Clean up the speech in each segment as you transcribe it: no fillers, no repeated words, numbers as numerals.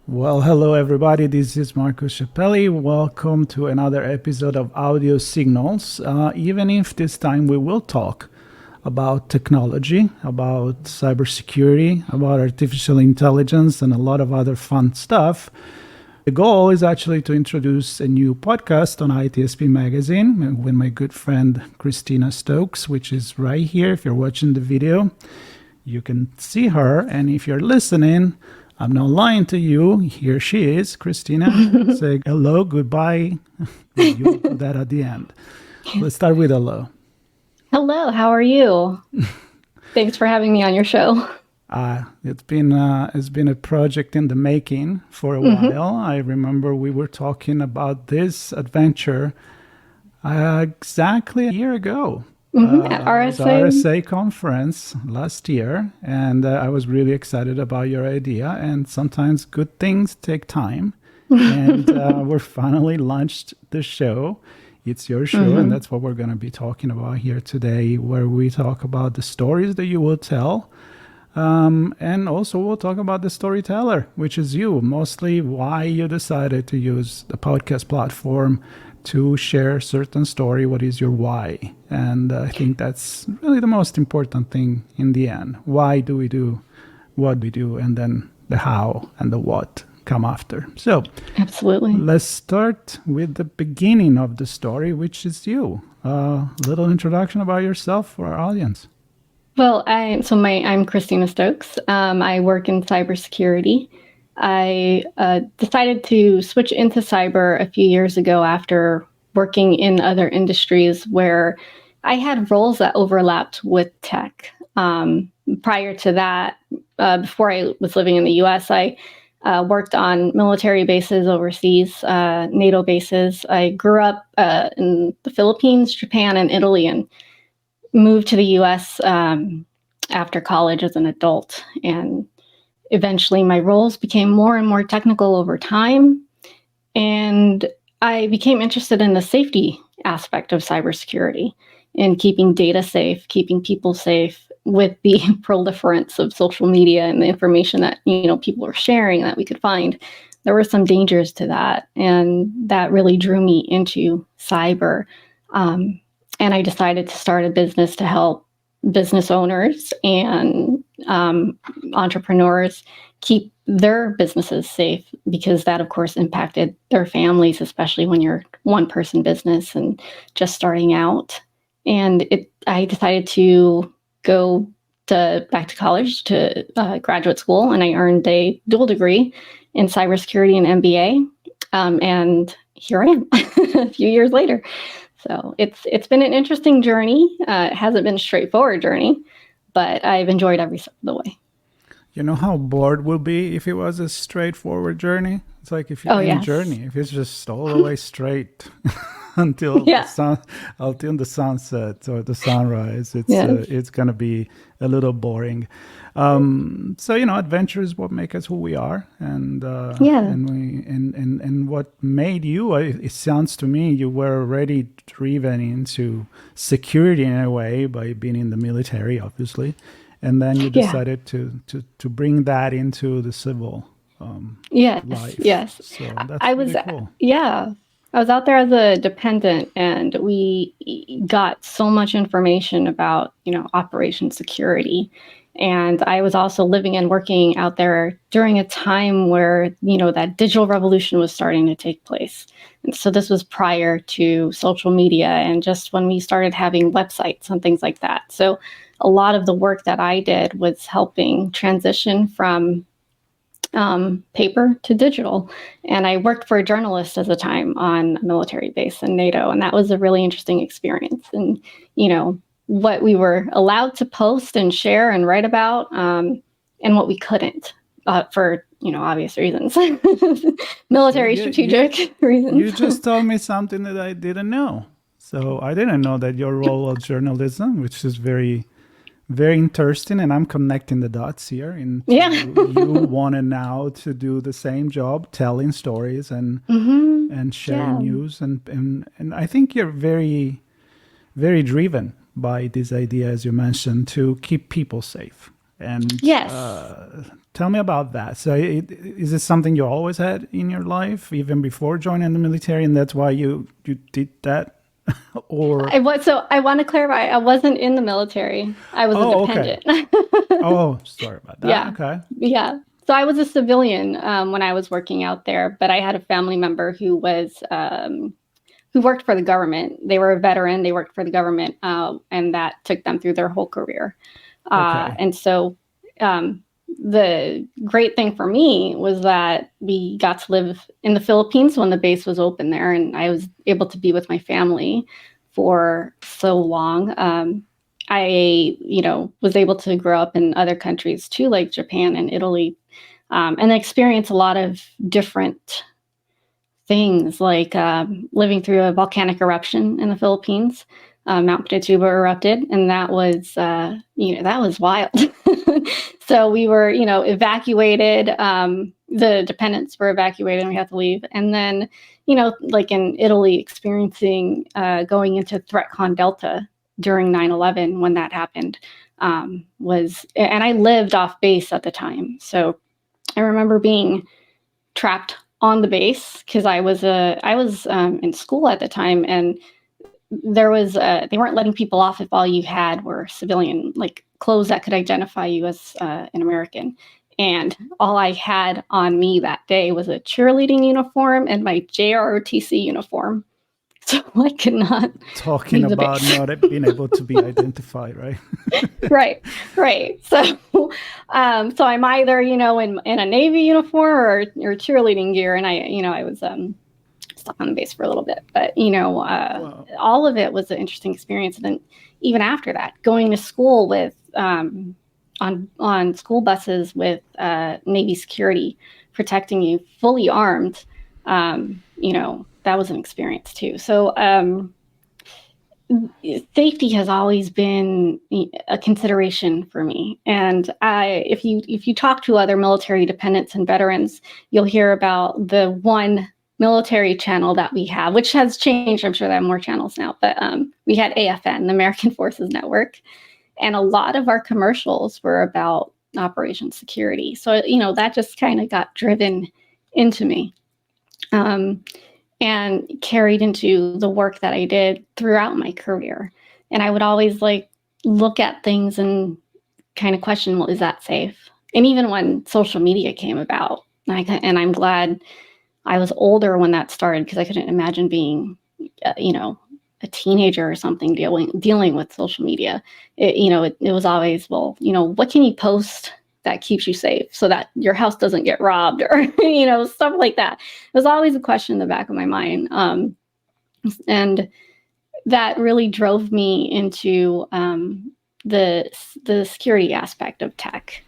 Well, hello everybody. This is Ciappelli. Welcome to another episode of Audio Signals. Even if this time we will talk about technology, about cybersecurity, about artificial intelligence, and a lot of other fun stuff. The goal is actually to introduce a new podcast on ITSPmagazine with my good friend Christina Stokes, which is right here. If you're watching the video, you can see her. And if you're listening, I'm not lying to you. Here she is, Christina. Say hello, goodbye. You'll do that at the end. Let's start with hello. Hello, how are you? Thanks for having me on your show. It's been a project in the making for a while. I remember we were talking about this adventure exactly a year ago. At RSA conference last year, and I was really excited about your idea. And sometimes good things take time, and we're finally launched the show. It's your show, and that's what we're going to be talking about here today, where we talk about the stories that you will tell, and also we'll talk about the storyteller, which is you. Mostly why you decided to use the podcast platform to share a certain story. What is your why? And I think that's really the most important thing in the end. Why do we do what we do? And then the how and the what come after. So absolutely. Let's start with the beginning of the story, which is you. A little introduction about yourself for our audience. Well, I'm Christina Stokes. I work in cybersecurity. I decided to switch into cyber a few years ago after working in other industries where I had roles that overlapped with tech. Prior to that, before I was living in the US, I worked on military bases overseas, NATO bases. I grew up in the Philippines, Japan, and Italy, and moved to the US after college as an adult. And eventually, my roles became more and more technical over time, and I became interested in the safety aspect of cybersecurity and keeping data safe, keeping people safe with the proliferance of social media and the information that people were sharing that we could find. There were some dangers to that, and that really drew me into cyber. And I decided to start a business to help business owners and entrepreneurs keep their businesses safe, because that, of course, impacted their families, especially when you're one-person business and just starting out. And I decided to go back to college to graduate school, and I earned a dual degree in cybersecurity and MBA. And here I am a few years later. So it's been an interesting journey. It hasn't been a straightforward journey, but I've enjoyed every step of the way. You know how bored we'll be if it was a straightforward journey? It's like if you're journey, if it's just all the way straight until the sunset or the sunrise, it's going to be a little boring. So adventure is what makes us who we are, and what made you. It sounds to me you were already driven into security in a way by being in the military, obviously, and then you decided to bring that into the civil life. Yes. So that's really cool. I was out there as a dependent, and we got so much information about, operation security. And I was also living and working out there during a time where, that digital revolution was starting to take place. And so this was prior to social media and just when we started having websites and things like that. So a lot of the work that I did was helping transition from paper to digital. And I worked for a journalist at the time on a military base in NATO. And that was a really interesting experience. And, what we were allowed to post and share and write about, and what we couldn't, for, obvious reasons, military strategic reasons. You just told me something that I didn't know. So I didn't know that your role was journalism, which is very, very interesting. And I'm connecting the dots here. You wanted now to do the same job, telling stories and sharing news. And I think you're very, very driven by this idea, as you mentioned, to keep people safe. And Yes. tell me about that. So, is this something you always had in your life, even before joining the military, and that's why you did that? Or So I want to clarify, I wasn't in the military. I was a oh, okay. dependent. Oh, sorry about that. Yeah. Okay. Yeah. So I was a civilian when I was working out there, but I had a family member who worked for the government. They were a veteran. They worked for the government, and that took them through their whole career. Okay. And so the great thing for me was that we got to live in the Philippines when the base was open there, and I was able to be with my family for so long. I, was able to grow up in other countries too, like Japan and Italy, and experience a lot of different things, like living through a volcanic eruption in the Philippines. Mount Pinatubo erupted, and that was, that was wild. So we were, evacuated. The dependents were evacuated, and we had to leave. And then, like in Italy, experiencing going into ThreatCon Delta during 9/11 when that happened and I lived off base at the time. So I remember being trapped on the base because I was in school at the time, and there was they weren't letting people off if all you had were civilian, like clothes that could identify you as an American. And all I had on me that day was a cheerleading uniform and my JROTC uniform. So I could not Talking leave the about base. not being able to be identified, right? Right. So I'm either, in a Navy uniform or cheerleading gear. And I was stuck on the base for a little bit, but Wow. all of it was an interesting experience. And then even after that, going to school with on school buses with Navy security protecting you, fully armed, that was an experience too. So safety has always been a consideration for me. And if you talk to other military dependents and veterans, you'll hear about the one military channel that we have, which has changed. I'm sure there are more channels now, but we had AFN, the American Forces Network, and a lot of our commercials were about operation security. So that just kind of got driven into me. And carried into the work that I did throughout my career. And I would always look at things and kind of question, well, is that safe? And even when social media came about, and I'm glad I was older when that started, because I couldn't imagine being, a teenager or something dealing with social media. It was always, well, what can you post that keeps you safe so that your house doesn't get robbed or, stuff like that. It was always a question in the back of my mind. And that really drove me into the security aspect of tech.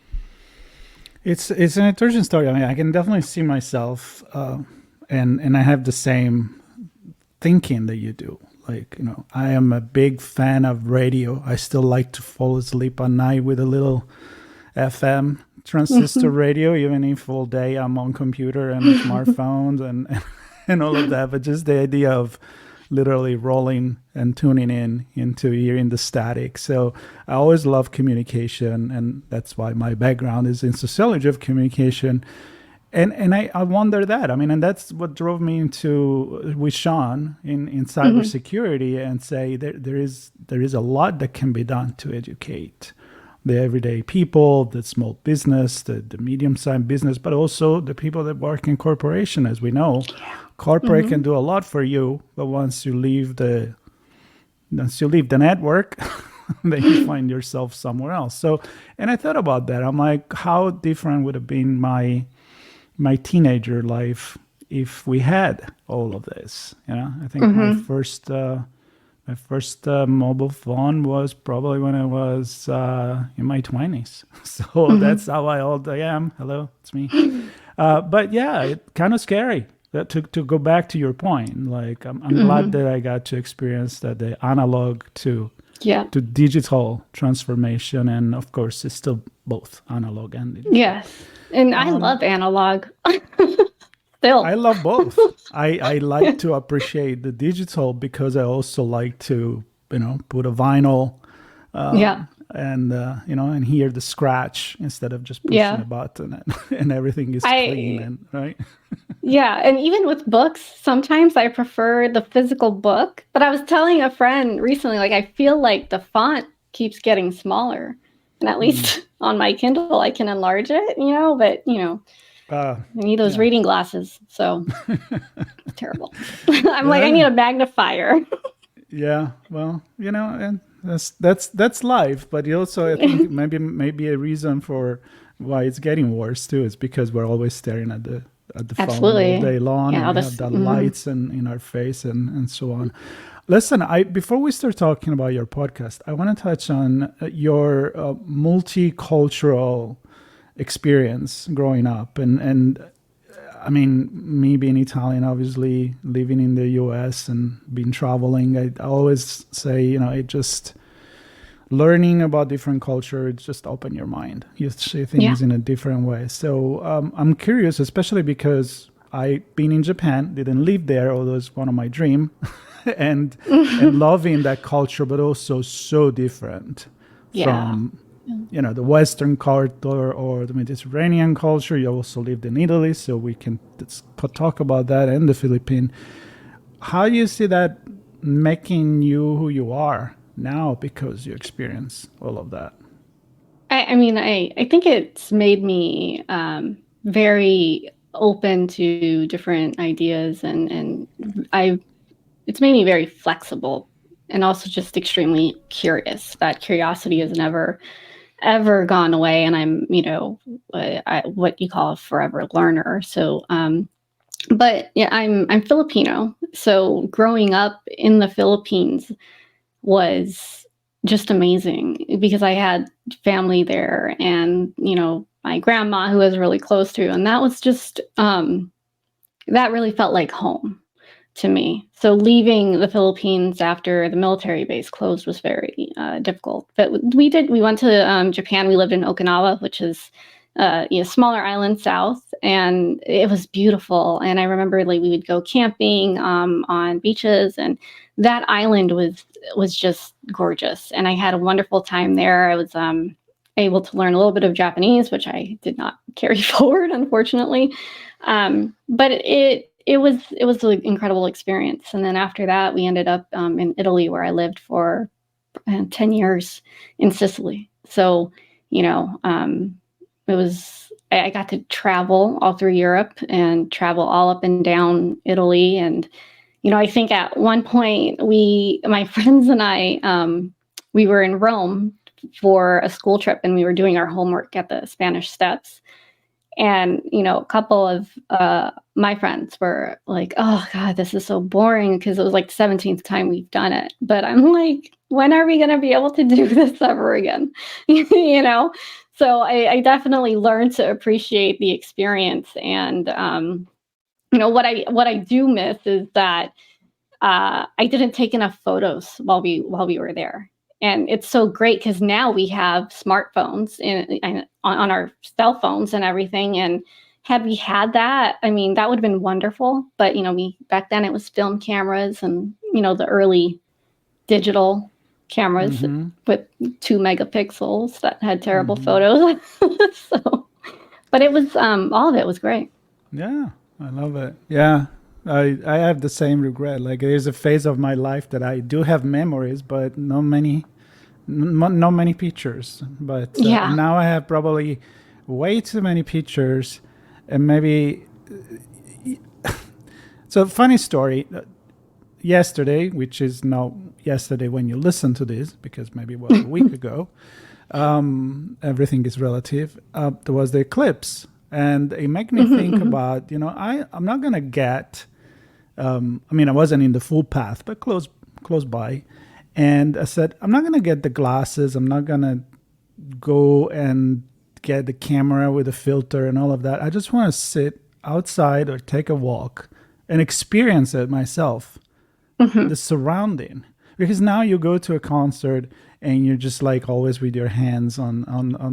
It's an interesting story. I mean, I can definitely see myself, and I have the same thinking that you do. Like, I am a big fan of radio. I still like to fall asleep at night with a little FM transistor radio, even if all day I'm on computer and smartphones and all of that. But just the idea of literally rolling and tuning into hearing the static. So I always love communication, and that's why my background is in sociology of communication. And I wonder that. I mean, and that's what drove me into with Sean in cybersecurity, and say there is a lot that can be done to educate the everyday people, the small business, the medium-sized business, but also the people that work in corporation. As we know, corporate can do a lot for you, but once you leave the network, then you find yourself somewhere else. So, and I thought about that. I'm like, how different would have been my teenager life if we had all of this? I think my first mobile phone was probably when I was in my 20s. So that's how old I am. Hello, it's me. But yeah, it's kind of scary. To go back to your point, like I'm glad that I got to experience the analog to digital transformation. And of course, it's still both analog and digital. Yes. And I love analog. Still. I love both. I like to appreciate the digital because I also like to, put a vinyl and and hear the scratch instead of just pushing Yeah. a button and everything is clean I and right. Yeah, and even with books, sometimes I prefer the physical book. But I was telling a friend recently, like I feel like the font keeps getting smaller. And at Mm. least on my Kindle, I can enlarge it, but Uh, I need those yeah. reading glasses. So it's terrible. I'm like, I need Yeah. a magnifier. Yeah. Well, and that's life. But you also, I think maybe a reason for why it's getting worse too is because we're always staring at the phone all Absolutely. day long, Yeah, and all we have this. the lights in our face and so on. Listen, I before we start talking about your podcast, I want to touch on your multicultural experience growing up, and I mean, me being Italian, obviously living in the U.S. and been traveling, I always say, it just learning about different culture, it just open your mind. You see Yeah. things in a different way. So I'm curious, especially because I been in Japan, didn't live there, although it's one of my dream, and loving that culture, but also so different Yeah. from the Western culture or the Mediterranean culture. You also lived in Italy, so we can talk about that, and the Philippines. How do you see that making you who you are now because you experience all of that? I mean, I think it's made me very open to different ideas, and it's made me very flexible, and also just extremely curious. That curiosity has never ever gone away, and I'm what you call a forever learner. So, but yeah, I'm Filipino, so growing up in the Philippines was just amazing because I had family there, and my grandma who I was really close to, and that was just that really felt like home to me. So leaving the Philippines after the military base closed was very difficult. But we went to Japan. We lived in Okinawa, which is smaller island south, and it was beautiful. And I remember like we would go camping on beaches, and that island was just gorgeous. And I had a wonderful time there. I was able to learn a little bit of Japanese, which I did not carry forward, unfortunately. But it was an incredible experience. And then after that, we ended up in Italy, where I lived for 10 years in Sicily. So, it was, I got to travel all through Europe and travel all up and down Italy. And, I think at one point my friends and I, we were in Rome for a school trip, and we were doing our homework at the Spanish Steps. And, a couple of my friends were like, oh, God, this is so boring, because it was like the 17th time we've done it. But I'm like, when are we going to be able to do this ever again? So I definitely learned to appreciate the experience. And, what I do miss is that I didn't take enough photos while we were there. And it's so great because now we have smartphones on our cell phones and everything. And had we had that, I mean, that would have been wonderful. But we back then it was film cameras, and the early digital cameras Mm-hmm. with 2 megapixels that had terrible Mm-hmm. photos. So, but it was all of it was great. Yeah, I love it. Yeah, I have the same regret. Like there's a phase of my life that I do have memories, but not many pictures. But Yeah. now I have probably way too many pictures, and maybe. So funny story. Yesterday, which is now yesterday when you listen to this, because maybe it was a week ago. Everything is relative. There was the eclipse, and it made me think about, I'm not gonna get. I mean, I wasn't in the full path, but close by, and I said, I'm not gonna get the glasses. I'm not gonna go and get the camera with a filter and all of that. I just want to sit outside or take a walk and experience it myself, the surrounding. Because now you go to a concert and you're just like always with your hands on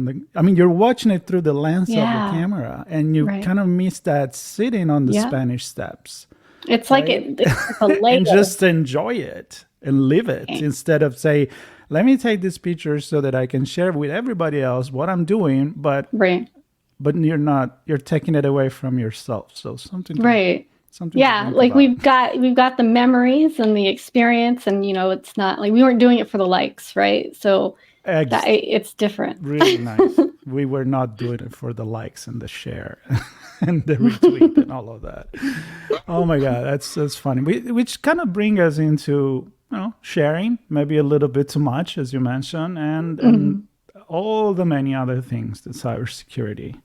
the, I mean, you're watching it through the lens of the Yeah. camera, and you Right. kind of miss that sitting on the Yeah. Spanish Steps, It's like right? it's like a And Lego. just enjoy it and live it instead of say, let me take this picture so that I can share with everybody else what I'm doing, Right. but you're taking it away from yourself. So Right. something to Yeah, think like about. we've got the memories and the experience, and it's not like we weren't doing it for the likes, right? So that Eggs, it's different. really nice. We were not doing it for the likes and the share and the retweet and all of that. Oh my God, that's funny. Which kind of bring us into sharing, maybe a little bit too much, as you mentioned, and Mhm. all the many other things that cybersecurity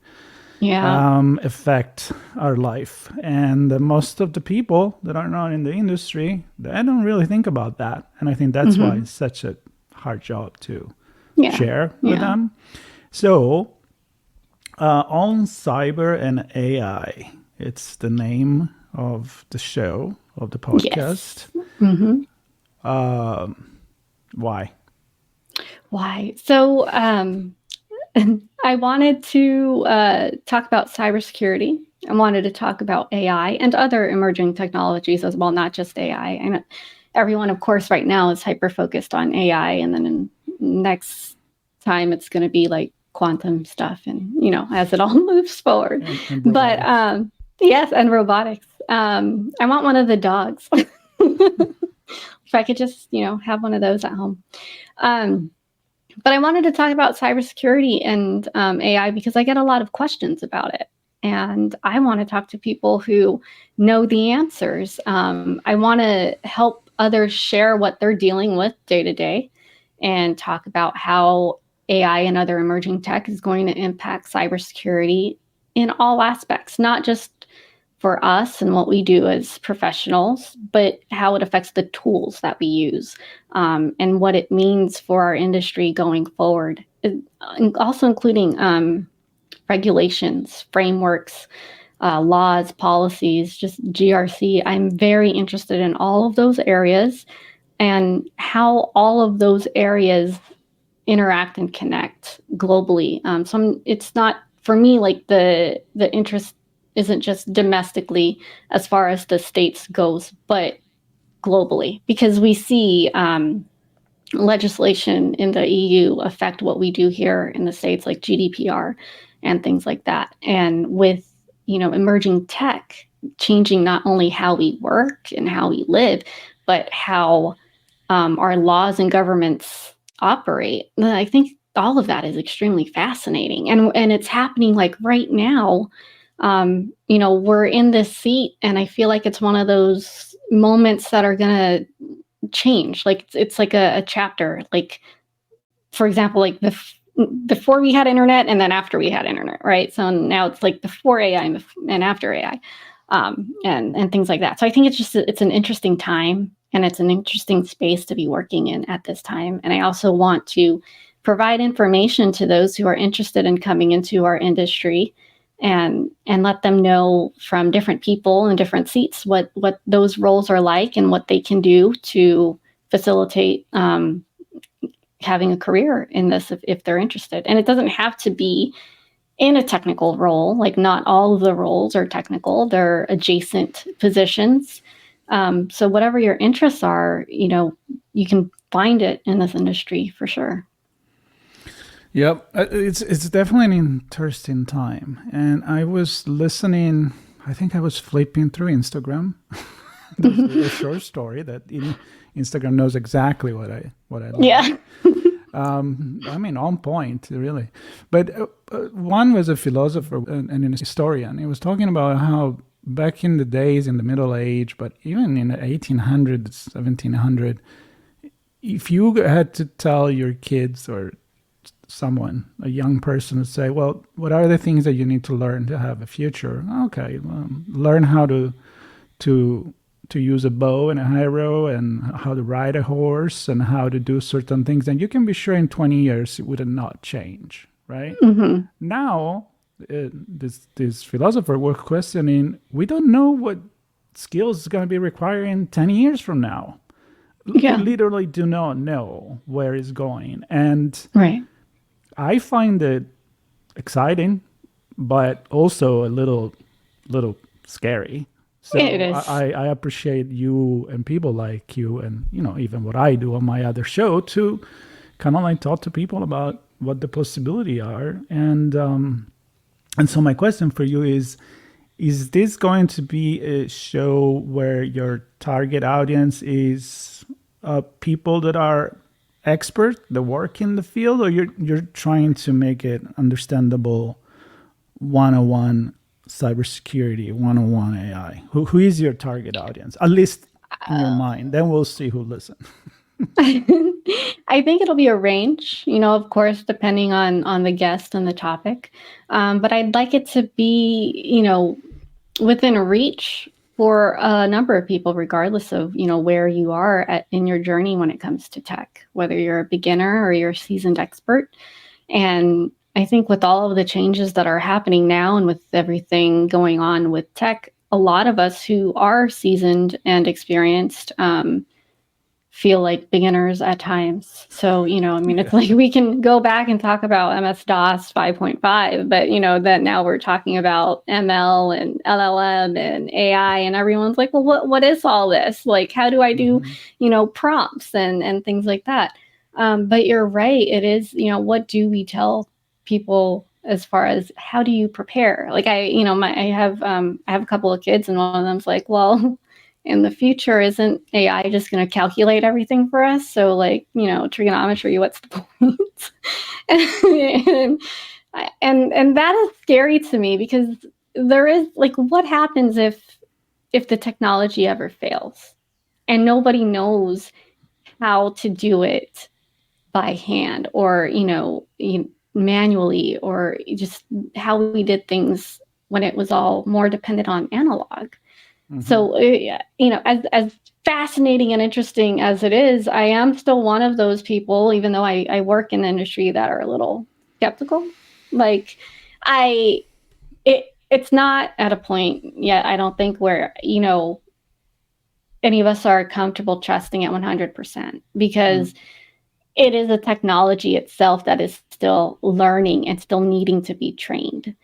Yeah. affect our life. And most of the people that are not in the industry, they don't really think about that. And I think that's why Hmm. it's such a hard job to Yeah. share with Yeah. them. So, on cyber and AI, it's the name of the show, of the podcast. Yes. Hmm. Why? Why? So, I wanted to talk about cybersecurity. I wanted to talk about AI and other emerging technologies as well, not just AI. And everyone, of course, right now is hyper focused on AI, and then next time it's going to be like quantum stuff, and as it all moves forward. And But robotics. yes, and robotics. I want one of the dogs. If I could just have one of those at home. Um, but I wanted to talk about cybersecurity and AI because I get a lot of questions about it. And I want to talk to people who know the answers. I want to help others share what they're dealing with day to day and talk about how AI and other emerging tech is going to impact cybersecurity in all aspects, not just for us and what we do as professionals, but how it affects the tools that we use, and what it means for our industry going forward. And also including regulations, frameworks, laws, policies, just GRC. I'm very interested in all of those areas and how all of those areas interact and connect globally. It's not for me like the interest isn't just domestically as far as the states goes, but globally because we see legislation in the EU affect what we do here in the states, like GDPR and things like that. And with emerging tech changing not only how we work and how we live, but how our laws and governments operate. And I think all of that is extremely fascinating, and it's happening like right now. We're in this seat, and I feel like it's one of those moments that are gonna change. Like it's like a chapter. Like for example, like before we had internet, and then after we had internet, right? So now it's like before AI and after AI, and things like that. So I think it's an interesting time, and it's an interesting space to be working in at this time. And I also want to provide information to those who are interested in coming into our industry, and let them know from different people in different seats what those roles are like and what they can do to facilitate having a career in this if they're interested. And it doesn't have to be in a technical role. Like not all of the roles are technical, they're adjacent positions. So whatever your interests are, you can find it in this industry for sure. Yep, it's definitely an interesting time. And I was listening. I think I was flipping through Instagram. This little short story that Instagram knows exactly what I like. Yeah. I mean, on point, really. But one was a philosopher and a historian. He was talking about how back in the days in the Middle Age, but even in the 1800s, 1700, if you had to tell your kids or someone, a young person, to say, well, what are the things that you need to learn to have a future? Okay, well, learn how to to use a bow and a arrow and how to ride a horse and how to do certain things, and you can be sure in 20 years it would not change, right? Hmm. Now, this philosopher was questioning, we don't know what skills is going to be required in 10 years from now. We Yeah. literally do not know where it's going. And Right. I find it exciting, but also a little scary. It So is. I appreciate you and people like you and even what I do on my other show kind of like talk to people about what the possibility are. And so my question for you is this going to be a show where your target audience is people that are expert that work in the field, or you're trying to make it understandable 101 cybersecurity, 101 AI? Who is your target audience, at least in your mind? Then we'll see who listens. I think it'll be a range, of course, depending on the guest and the topic. But I'd like it to be, within reach for a number of people, regardless of, where you are in your journey when it comes to tech, whether you're a beginner or you're a seasoned expert. And I think with all of the changes that are happening now and with everything going on with tech, a lot of us who are seasoned and experienced feel like beginners at times. So, it's like we can go back and talk about MS-DOS 5.5, but, that now we're talking about ML and LLM and AI, and everyone's like, well, what is all this? Like, how do I do, prompts and things like that? But you're right. It is, what do we tell people as far as how do you prepare? Like I have a couple of kids, and one of them's like, well, in the future, isn't AI just going to calculate everything for us? So trigonometry, what's the point? and that is scary to me, because there is what happens if the technology ever fails and nobody knows how to do it by hand or, manually, or just how we did things when it was all more dependent on analog. So, as fascinating and interesting as it is, I am still one of those people, even though I work in the industry, that are a little skeptical. It's not at a point yet, I don't think, where, any of us are comfortable trusting it 100%, because it is a technology itself that is still learning and still needing to be trained.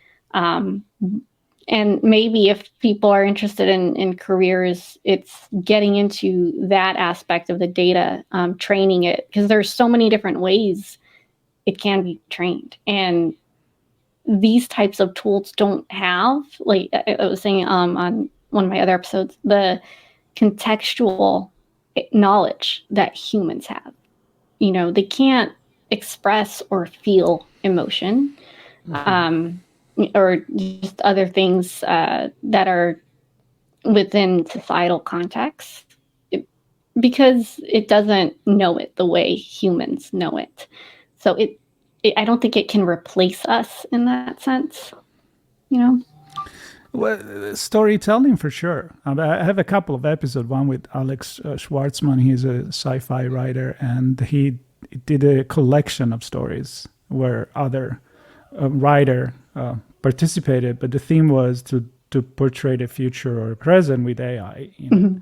And maybe if people are interested in careers, it's getting into that aspect of the data, training it, because there's so many different ways it can be trained. And these types of tools don't have, like I was saying on one of my other episodes, the contextual knowledge that humans have. They can't express or feel emotion. Or just other things that are within societal context, because it doesn't know it the way humans know it. So I don't think it can replace us in that sense, Well, storytelling for sure. I have a couple of episodes, one with Alex Schwartzman. He's a sci-fi writer, and he did a collection of stories where other writer participated, but the theme was to portray the future or present with AI, in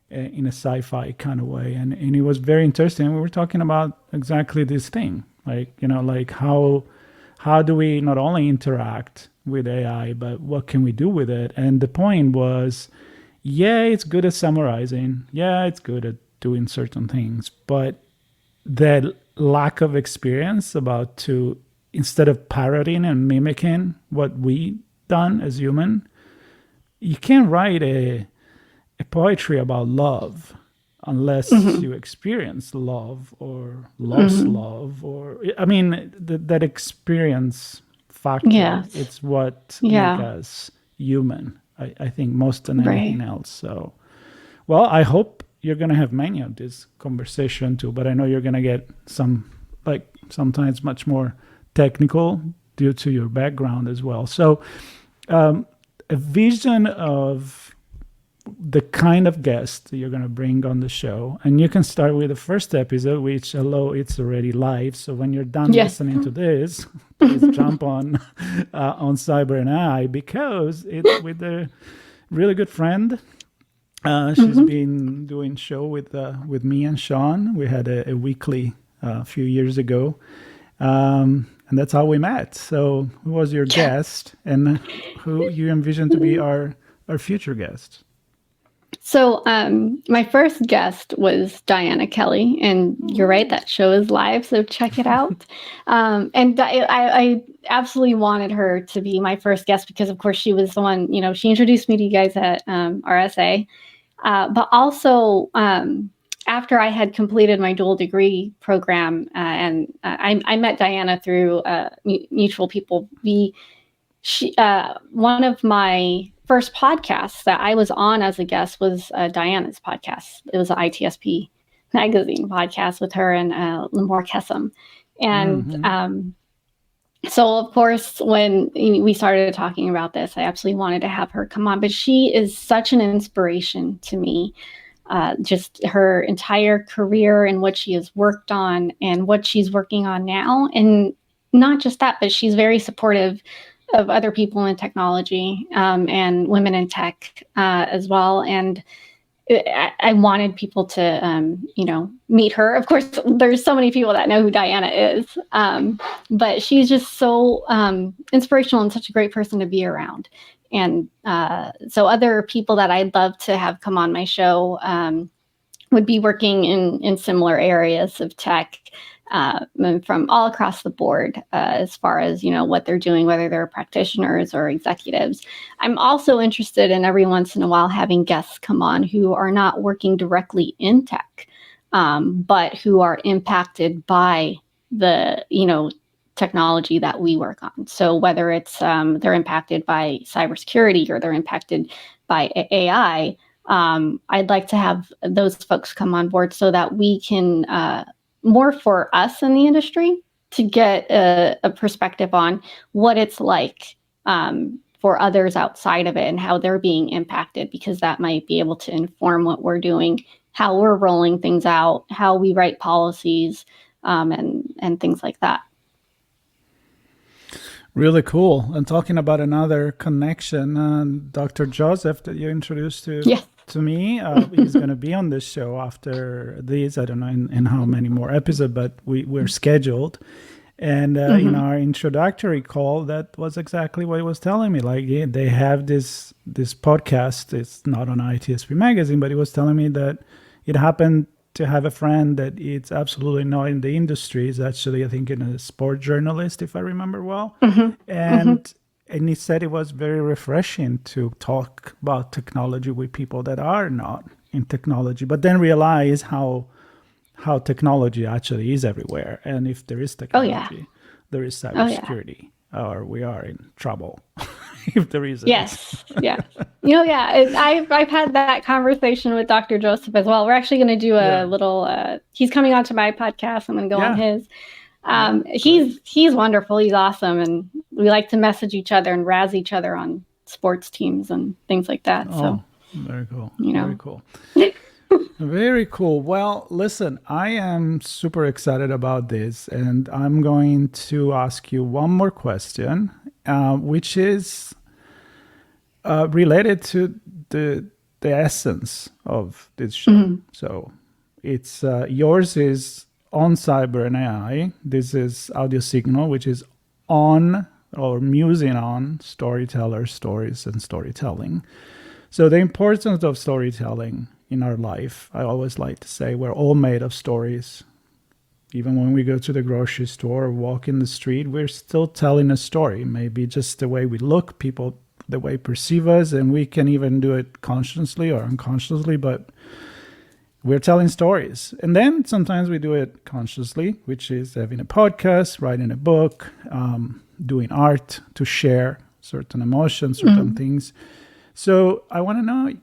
a sci-fi kind of way, and it was very interesting. We were talking about exactly this thing, like how do we not only interact with AI, but what can we do with it? And the point was, it's good at summarizing, it's good at doing certain things, but that lack of experience about to, instead of parroting and mimicking what we done as human, you can't write a poetry about love unless you experience love or lost love, or that experience factor. Yes. It's what makes us human, I think, most than anything else. So, well, I hope you're going to have many of this conversation too, but I know you're going to get some, sometimes much more technical due to your background as well. So a vision of the kind of guest that you're going to bring on the show, and you can start with the first episode, which, hello, it's already live. So when you're done listening to this, please jump on Cyber and I, because it's with a really good friend. She's been doing show with me and Sean. We had a weekly a few years ago. And that's how we met. So who was your guest, and who you envision to be our future guest? So my first guest was Diana Kelly, and you're right, that show is live, so check it out. And I absolutely wanted her to be my first guest because, of course, she was the one, she introduced me to you guys at RSA. But also, after I had completed my dual degree program, and I met Diana through mutual people, one of my first podcasts that I was on as a guest was Diana's podcast. It was an ITSP magazine podcast with her and Limor Kessam. And so, of course, when we started talking about this, I absolutely wanted to have her come on. But she is such an inspiration to me. Just her entire career and what she has worked on and what she's working on now. And not just that, but she's very supportive of other people in technology and women in tech as well. And I wanted people to, meet her. Of course, there's so many people that know who Diana is, but she's just so inspirational and such a great person to be around. And so other people that I'd love to have come on my show would be working in similar areas of tech from all across the board as far as, what they're doing, whether they're practitioners or executives. I'm also interested in every once in a while having guests come on who are not working directly in tech, but who are impacted by the, technology that we work on. So whether it's they're impacted by cybersecurity or they're impacted by AI, I'd like to have those folks come on board so that we can more for us in the industry to get a perspective on what it's like for others outside of it and how they're being impacted, because that might be able to inform what we're doing, how we're rolling things out, how we write policies, and things like that. Really cool. And talking about another connection, Dr. Joseph that you introduced to me, he's going to be on this show after this. I don't know in how many more episodes, but we're scheduled. And in our introductory call, that was exactly what he was telling me. Like they have this podcast. It's not on ITSPmagazine, but he was telling me that it happened to have a friend that it's absolutely not in the industry. Is actually, I think, in a sport journalist, if I remember well. And he said it was very refreshing to talk about technology with people that are not in technology, but then realize how technology actually is everywhere. And if there is technology, there is cybersecurity, or we are in trouble if there isn't. Yes. I've had that conversation with Dr. Joseph as well. We're actually going to do a little, he's coming on to my podcast. I'm going to go on his. He's wonderful. He's awesome. And we like to message each other and razz each other on sports teams and things like that. So very cool. Very cool. Very cool. Well, listen, I am super excited about this, and I'm going to ask you one more question, which is related to the essence of this show. So it's yours is on cyber and AI. This is Audio Signal, which is on or musing on storytellers, stories, and storytelling. So the importance of storytelling in our life, I always like to say we're all made of stories. Even when we go to the grocery store or walk in the street, we're still telling a story. Maybe just the way we look, people, the way perceive us, and we can even do it consciously or unconsciously, but we're telling stories. And then sometimes we do it consciously, which is having a podcast, writing a book, doing art to share certain emotions, certain things. So I want to know,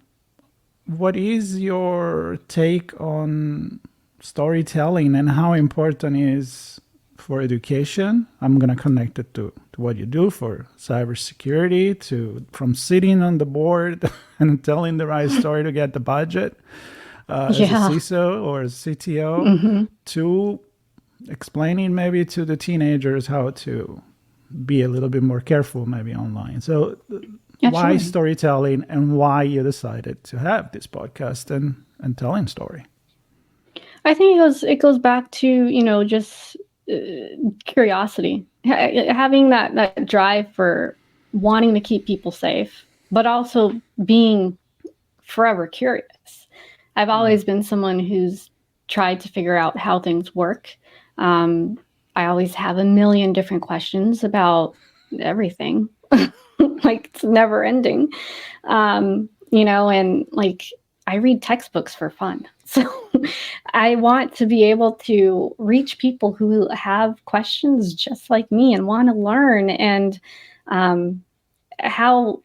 what is your take on storytelling and how important it is for education? I'm going to connect it to what you do for cybersecurity, from sitting on the board and telling the right story to get the budget as a CISO or a CTO, to explaining maybe to the teenagers how to be a little bit more careful maybe online. So why storytelling, and why you decided to have this podcast and telling story? I think it goes back to, just curiosity, having that drive for wanting to keep people safe, but also being forever curious. I've always been someone who's tried to figure out how things work. I always have a million different questions about everything. Like, it's never ending. And like, I read textbooks for fun. So I want to be able to reach people who have questions just like me and want to learn. And how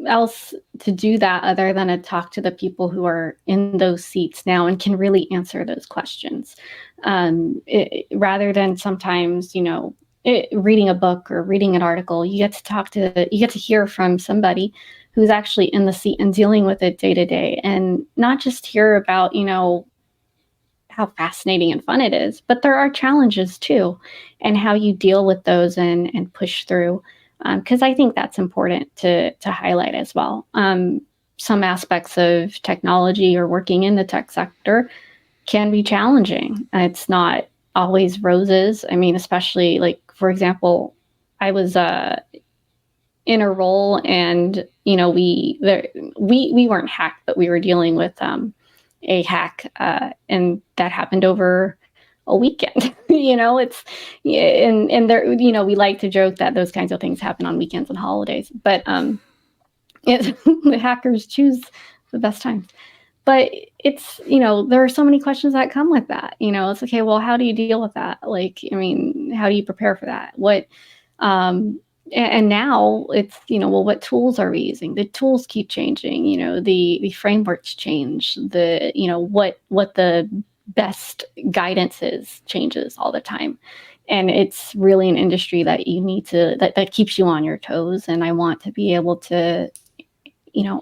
else to do that other than to talk to the people who are in those seats now and can really answer those questions, rather than sometimes, reading a book or reading an article. You get to hear from somebody who's actually in the seat and dealing with it day to day, and not just hear about, how fascinating and fun it is, but there are challenges too, and how you deal with those and push through. Because I think that's important to highlight as well. Some aspects of technology or working in the tech sector can be challenging. It's not always roses. I mean, especially, like, for example, I was in a role, and we weren't hacked, but we were dealing with a hack, and that happened over a weekend. It's, and there, we like to joke that those kinds of things happen on weekends and holidays, but the hackers choose the best times. But it's, there are so many questions that come with that. It's okay, well, how do you deal with that? Like, I mean, how do you prepare for that? And now it's, well, what tools are we using? The tools keep changing, the frameworks change, what the best guidance changes all the time. And it's really an industry that you need that keeps you on your toes. And I want to be able to,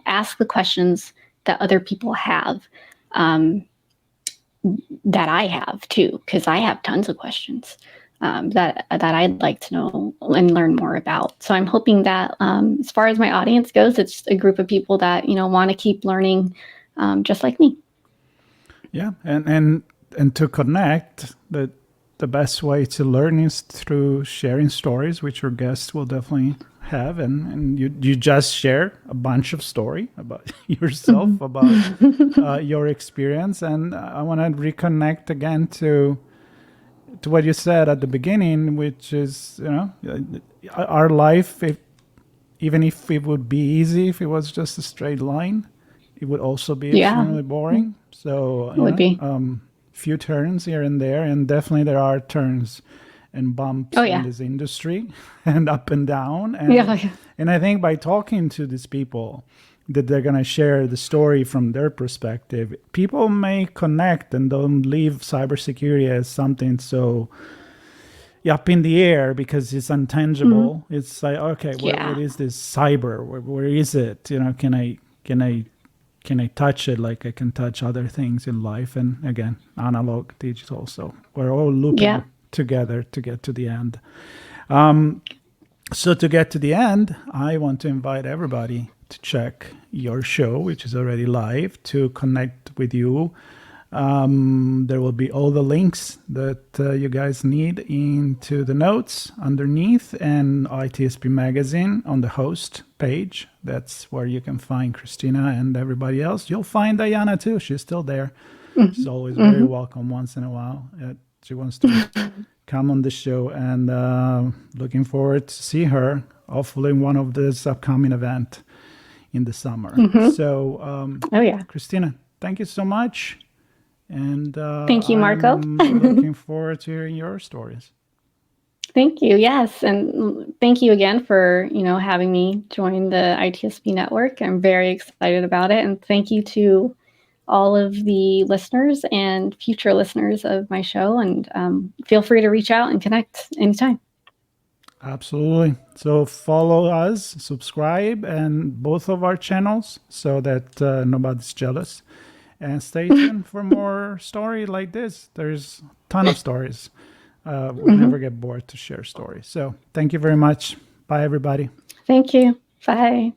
ask the questions that other people have, that I have too, because I have tons of questions that I'd like to know and learn more about. So I'm hoping that, as far as my audience goes, it's a group of people that, want to keep learning, just like me. Yeah, and to connect, the best way to learn is through sharing stories, which your guests will definitely have, and you just share a bunch of story about yourself, about your experience, and I want to reconnect again to what you said at the beginning, which is, our life, even if it would be easy, if it was just a straight line, it would also be extremely boring. So it would be few turns here and there, and definitely there are turns and bumps in this industry, and up and down. And, and I think by talking to these people that they're going to share the story from their perspective, people may connect and don't leave cybersecurity as something so up in the air because it's intangible. It's like, okay, what is this cyber? Where is it? Can I touch it like I can touch other things in life? And again, analog, digital. So we're all looping together to get to the end. So to get to the end, I want to invite everybody to check your show, which is already live, to connect with you. There will be all the links that you guys need into the notes underneath, and ITSP Magazine on the host page. That's where you can find Christina and everybody else. You'll find Diana too. She's still there. She's always very welcome once in a while. She wants to come on the show, and looking forward to see her, hopefully in one of this upcoming event in the summer. So, Christina, thank you so much. And thank you, Marco. I'm looking forward to hearing your stories. Thank you. Yes. And thank you again for, having me join the ITSP network. I'm very excited about it. And thank you to all of the listeners and future listeners of my show. And feel free to reach out and connect anytime. Absolutely. So follow us, subscribe, and both of our channels so that nobody's jealous. And stay tuned for more story like this. There's a ton of stories. We never get bored to share stories. So thank you very much. Bye, everybody. Thank you. Bye.